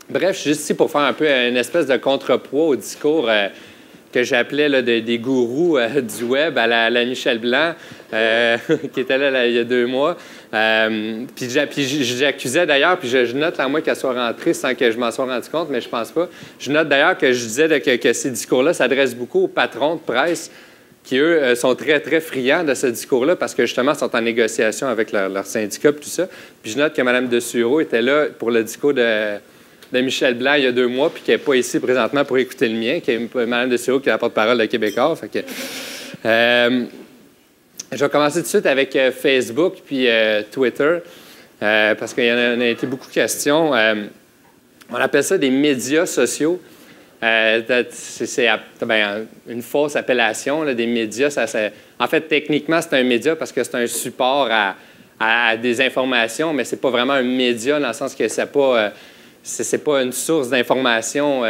Bref, je suis juste ici pour faire un peu une espèce de contrepoids au discours que j'appelais des gourous du web à la Michel Blanc, qui était là il y a 2 mois. Puis j'accusais d'ailleurs, puis je note à moi qu'elle soit rentrée sans que je m'en sois rendu compte, mais je pense pas. Je note d'ailleurs que je disais que ces discours-là s'adressent beaucoup aux patrons de presse qui, eux, sont très, très friands de ce discours-là parce que, justement, sont en négociation avec leur syndicat et tout ça. Puis je note que Mme Dessureau était là pour le discours de Michel Blanc il y a 2 mois, puis qui n'est pas ici présentement pour écouter le mien, qui est Mme Dessureau qui est la porte-parole de Québécois. Fait que, je vais commencer tout de suite avec Facebook puis Twitter, parce qu'il y en a été beaucoup de questions. On appelle ça des médias sociaux. C'est une fausse appellation, là, des médias. En fait, techniquement, c'est un média parce que c'est un support à des informations, mais c'est pas vraiment un média dans le sens que c'est pas une source d'information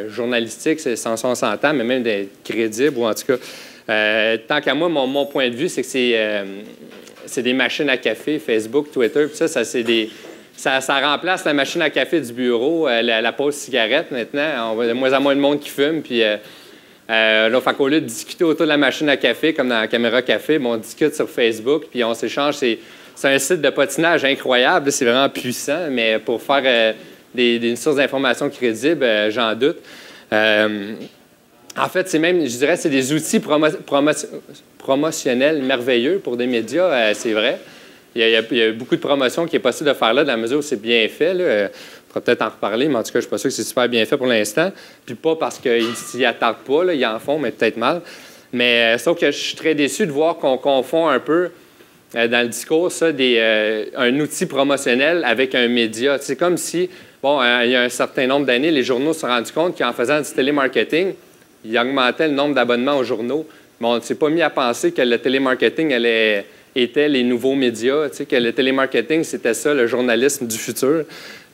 journalistique, on s'entend, mais même d'être crédible, ou en tout cas, tant qu'à moi, mon point de vue, c'est que c'est des machines à café, Facebook, Twitter, puis ça remplace la machine à café du bureau, la pause cigarette maintenant. On voit de moins en moins de monde qui fume. Puis, qu'au lieu de discuter autour de la machine à café, comme dans la caméra café, on discute sur Facebook, puis on s'échange. C'est un site de patinage incroyable. C'est vraiment puissant, mais pour faire une source d'information crédible, j'en doute. En fait, je dirais, c'est des outils promotionnels merveilleux pour des médias, c'est vrai. Il y a beaucoup de promotions qui est possible de faire là, dans la mesure où c'est bien fait. Là. On pourra peut-être en reparler, mais en tout cas, je ne suis pas sûr que c'est super bien fait pour l'instant. Puis pas parce qu'ils s'y attardent pas, là, ils en font, mais peut-être mal. Mais sauf que je suis très déçu de voir qu'on confond un peu dans le discours ça, un outil promotionnel avec un média. C'est comme si, il y a un certain nombre d'années, les journaux se sont rendus compte qu'en faisant du télémarketing, ils augmentaient le nombre d'abonnements aux journaux. Mais on ne s'est pas mis à penser que le télémarketing étaient les nouveaux médias, que le télémarketing, c'était ça, le journalisme du futur.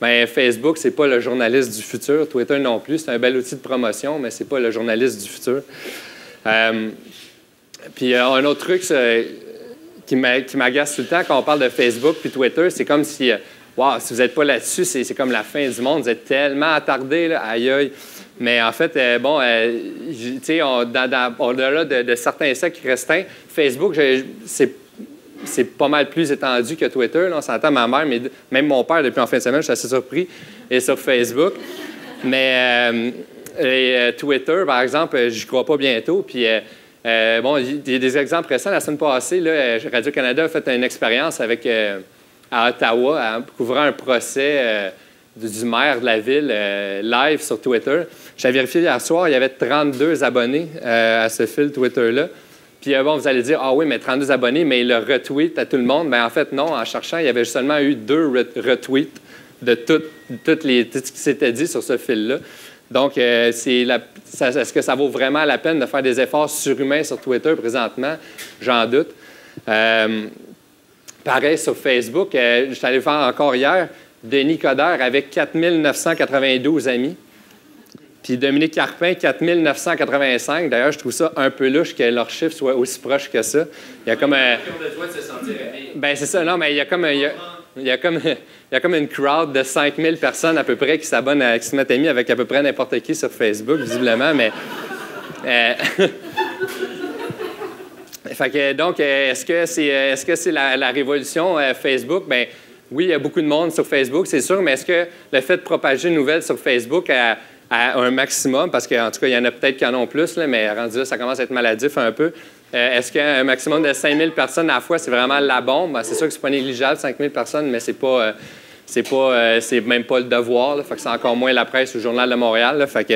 Bien, Facebook, c'est pas le journaliste du futur. Twitter non plus, c'est un bel outil de promotion, mais c'est pas le journaliste du futur. Puis un autre truc qui m'agace tout le temps quand on parle de Facebook puis Twitter, c'est comme si, si vous n'êtes pas là-dessus, c'est comme la fin du monde. Vous êtes tellement attardés, là, aïe aïe. Mais en fait, au-delà de certains cercles restreints, Facebook, c'est pas mal plus étendu que Twitter. Là, on s'entend, ma mère, mais même mon père, depuis en fin de semaine, je suis assez surpris, est sur Facebook. Mais Twitter, par exemple, j'y crois pas bientôt. Puis, il y a des exemples récents. La semaine passée, là, Radio-Canada a fait une expérience à Ottawa, couvrant un procès du maire de la ville live sur Twitter. J'ai vérifié hier soir, il y avait 32 abonnés à ce fil Twitter-là. Puis vous allez dire, ah oui, mais 32 abonnés, mais il le retweet à tout le monde. Bien, en fait, non. En cherchant, il y avait seulement eu 2 retweets de tout ce qui s'était dit sur ce fil-là. Donc, est-ce que ça vaut vraiment la peine de faire des efforts surhumains sur Twitter présentement? J'en doute. Pareil sur Facebook. Je suis allé faire encore hier, Denis Coderre avec 4 992 amis. Puis Dominique Carpin, 4 985. D'ailleurs, je trouve ça un peu louche que leur chiffre soit aussi proche que ça. Il y a comme un... Ben c'est ça, non, mais il y a comme une crowd de 5000 personnes à peu près qui s'abonnent, qui se mettent amis avec à peu près n'importe qui sur Facebook, visiblement, mais... Fait que, donc, est-ce que c'est la révolution Facebook? Bien, oui, il y a beaucoup de monde sur Facebook, c'est sûr, mais est-ce que le fait de propager une nouvelle sur Facebook à un maximum, parce qu'en tout cas, il y en a peut-être qui en ont plus, là, mais rendu là, ça commence à être maladif un peu. Est-ce qu'un maximum de 5000 personnes à la fois, c'est vraiment la bombe? Ben, c'est sûr que c'est pas négligeable, 5000 personnes, mais c'est même pas le devoir. Là, fait que c'est encore moins la presse ou le Journal de Montréal. Là, fait que